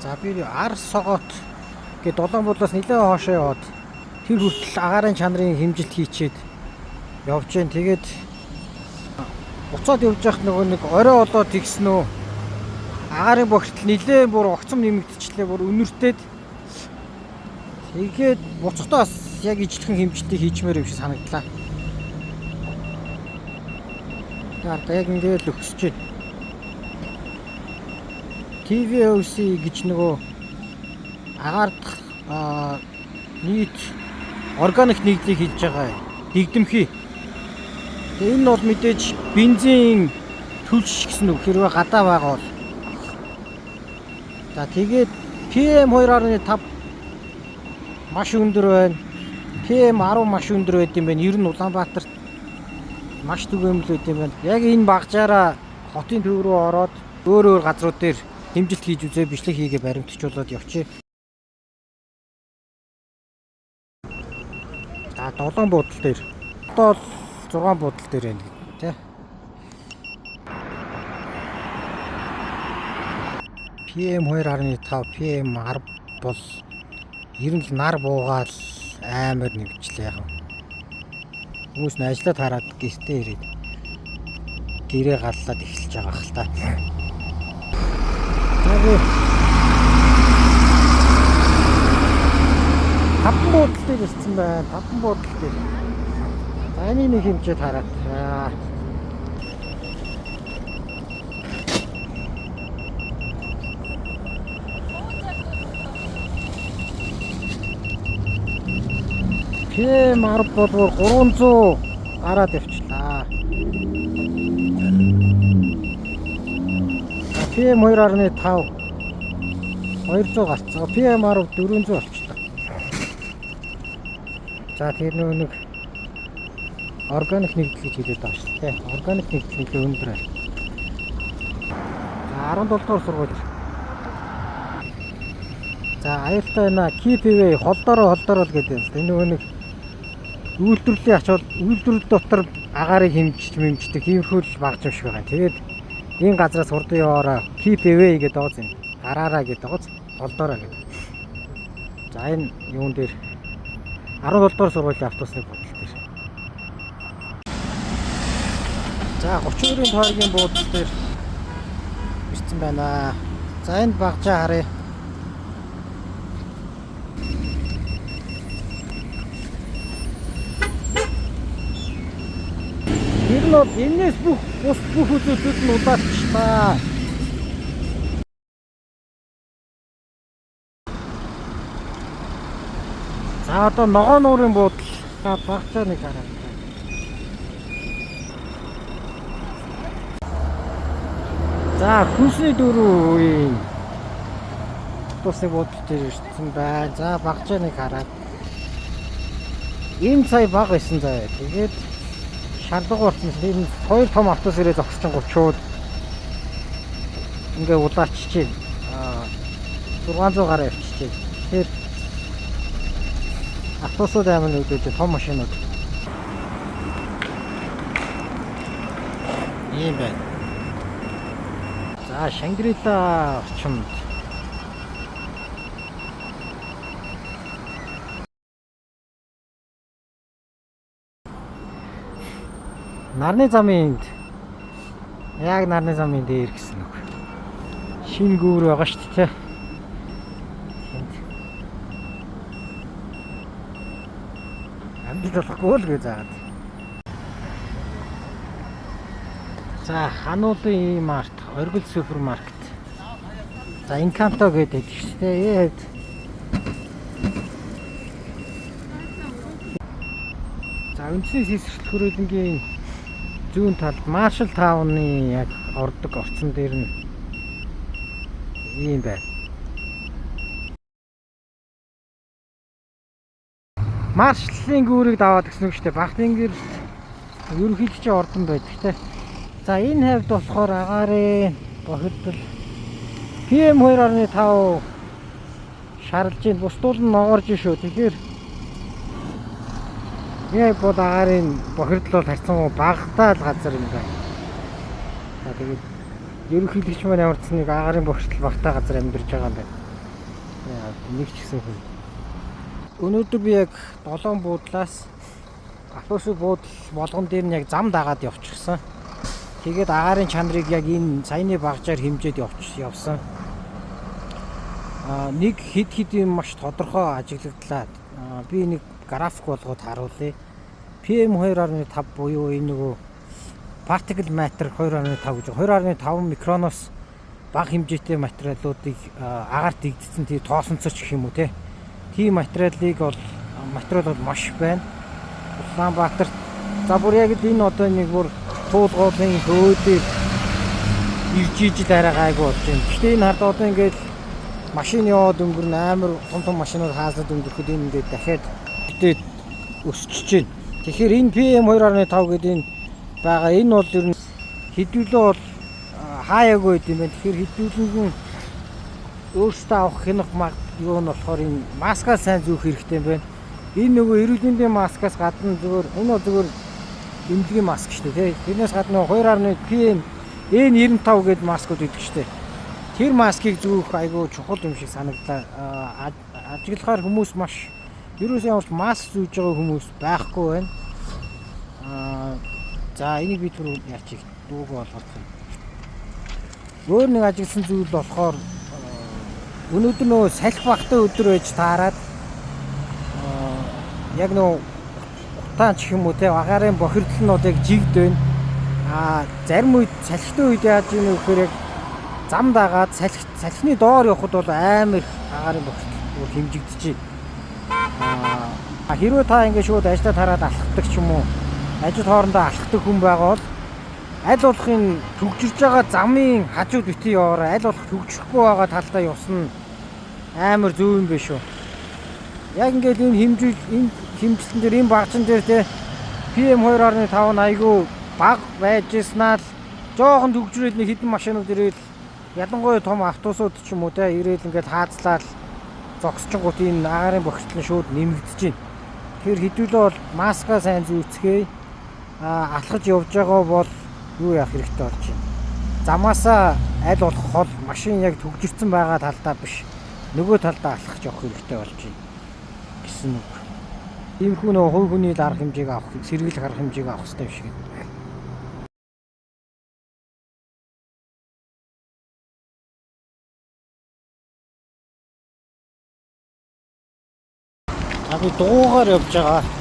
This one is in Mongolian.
За би ар согоот гэ долоон бодлоос нэлээд хоошоо яваад тэр хүртэл агаарын чанарын хэмжилт хийчихэд явж जैन. Тэгээд буцаад явж байхад нөгөө нэг орой олоод тэгсэн үү. Агаарын бохирдол нэлээд бүр огцом нэмэгдчихлээ, бүр өнөртөөд. Тэгээд буцахдаа бас яг ижлэхэн хэмжилтийг хийчмээр юм шиг санагдлаа. Яг ингээд л өгсөж байна. TVOC гэж нөгөө агаард нийт органик нэгдлийг хийж байгаа дэгдэмхий. Тэгээ энэ бол мэдээж бензин төлш гэсэн үг хэрвээ гадаа байгаа бол. За тэгээд PM2.5 маш өндөр байна. PM10 маш өндөр байд юм байна. Ер нь Улаанбаатарт маш түгээмэл байд юм байна. Яг энэ багжаараа хотын төв рүү ороод өөр газрууд дээр хэмжилт хийж үзээ, бичлэг хийгээ баримтжуулаад явчих. За 7 буудлын дээр. Одоо 6 буудлын дээр байна тий. PM2.5, PM10 бол ер нь нар буугаал амар нэмжлээ яг. Хүмүүс нь ажиллаад хараад гэртээ ирээд гэрээ галлаад эхэлж байгаа хэл та. Тэгээд 5 буудлын дээр ирсэн байна. 5 буудлын дээр. За энэ нэг хэмжээд хараад. PM10 болвол 300 гараад явчлаа. PM2.5 200 гарцгаа. PM10 400 болчихлоо. За тэр нэг органик нэгдэл гэж хэлээд байгаа шүү дээ. Органик нэгдэл нэлээд өндөр байна. За 17 дугаар сургууль. За аюултай байна. Keep away холдороо л гэдэг юм л да. Энэ нэг үйлдвэрлэлийн ачаал үйлдвэрлэл дотор агаарыг хэмждэг иймэрхүү л багж юм шиг байгаа. Тэгээд энэ газраас хурдан яваараа keep away гэдэг байгаа юм. Гараараа гэдэг байгаа. Холдороо гэдэг. За энэ юун дээр 17 дугаар сургуулийн автобусны буудлын дээр. За 30 өрийн тойргийн буудлын дээр ирсэн байна. За энэ багжаа харъя. Тэр нь бол энэс бүх үзүүлэлтүүд нь удаачтай. За одоо ногоон нуурын буудал багцаа нэг хараад. За хүнсний дөрөв үеийн автобусны буудал дээр ирсэн байна. За багцаа нэг хараад. Энэ сая бага байсан заа. Тэгээд шалгуу болчихсон. Энэ хоёр том автобус ирээ зогссон 30-ууд ингээ удаачиж байна. 600 гараа явчихжээ. Тэгэхээр автобусууд амар үүдээ том машинууд. Ийм байна. За Шангрила орчимд. Нарны замын яг нарны замын дээр гэсэн үг. Шинэ гүүр байгаа шүү дээ. Амжилт болохгүй л гэж заагаад. За хануулын март, оргил супермаркет. За Инканто гэдэг шүү дээ. За үндэсний сэсвэрт хүрээлэнгийн зүүн талд Маршал таунны яг ордог орчин дээр нь ийм байна. Маршалын гүүрийг даваад гэсэн үг шүү дээ. Бахтингэрт ерөнхийдөө ч ордон байдаг те. За энэ хавьд болохоор агаарын бохирдол PM2.5 шарлж ийн бусдуул нь ногоорж шүү. Тэгэхээр яг бол агаарын бохирдол бол харьцангуй багтаа л газар юм байна. За тэгээд ерөнхийдөө ч маань ямарчсан нэг агаарын бохирдол багтаа газар амьдарч байгаа юм байна. Яа нэг ч гэсэн хүн. Өнөөдөр би яг 7 буудлаас автобус буудал болгон дээр нь яг зам дагаад явчихсан. Тэгээд агаарын чанарыг яг энэ саяны багжаар хэмжээд явсан. Нэг хид юм маш тодорхой ажиглагдлаа. Би нэг график болгоод харуулъя. PM2.5 буюу энэ нөгөө particle matter 2.5 гэж 2.5 микроноос бага хэмжээтэй материалуудыг агаар дэгдсэн тийм тоосонцоч гэх юм уу те. Тийм материал бол маш байна. Улаанбаатарт за бүр яг энэ одоо нэг бүр туулгуурлын хөөдөө ирж ижил арай гайгүй болж байна. Гэхдээ энэ хард одоо ингээд машин яваад өнгөрн амар том машинууд хаалцад өнгөрөхөд энэ ингээд дахиад битээ өсчихөж байна. Тэгэхээр энэ PM2.5 гэдэг энэ байгаа энэ бол ер нь хэдүүлээ бол хаяагүй байд юм байна. Тэгэхээр хэдүүлэнд нь өөртөө авах хянах юу нь болохоор энэ маскаа сайн зүүх хэрэгтэй юм байна. Энэ нөгөө эрүүл мэндийн маскаас гадна зүгээр энэ бол зүгээр эмнэлгийн маск шүү дээ. Тэрнээс гадна 2.1 PM N95 гэдэг маскууд өгдөг шүү дээ. Тэр маскыг зүүх айгүй чухал юм шиг санагдлаа. Ажиглахаар хүмүүс маш ерөөсөө ямар ч маск зүүж байгаа хүмүүс байхгүй байна. За энийг би түрүү яачих дууг болгох юм. Өөр нэг ажигласан зүйл болохоор өнөөдөр нөө салхи багтаа өдөр байж таарад яг нөө утаан ч юм уу те агаарын бохирдлнуудыг жигд байна. Зарим үед салхитай үед яаж юм гэхээр яг зам дагаад салхины доор явхад бол амар агаарын бохирдол хэмжигдэж байна. Хэрвээ та ингэ шууд ажлаа тараад алхахдаг ч юм уу ажил хоорондоо алхахдаг хүн байгаа бол аль болохын төгжирж байгаа замын хажууд битгий яваарай. Аль болох төгжихгүй байгаа талдаа явсан амар зөв юм биш үү. Яг ингээд энэ хэмжлэн дээр энэ багжин дээр те PM2.5 айгүй бага байж ирснаа л жоохон төгжрээд нэг хэдэн машинууд ирээд ялангуяа том автобусууд ч юм уу те ирээд ингээд хаацлаад зогсчингууд энэ агаарын бохирдол нь шууд нэмэгдэж байна. Тэгэхээр хэдүүлээ бол маскаа сайн зүүцгээе. Алхаж явж байгаа бол юу яах хэрэгтэй болж байна. Замаасаа аль болох хол машин яг төгжирсэн байгаа талдаа биш. Нөгөө талдаа алхаж явах хэрэгтэй болж байна гэсэн үг. Иймэрхүү нөгөө хувь хүний дарга хэмжээг авах, сэргийлэх арга хэмжээг авах хэрэгтэй юм шиг байна. Би дуугаар явж байгаа.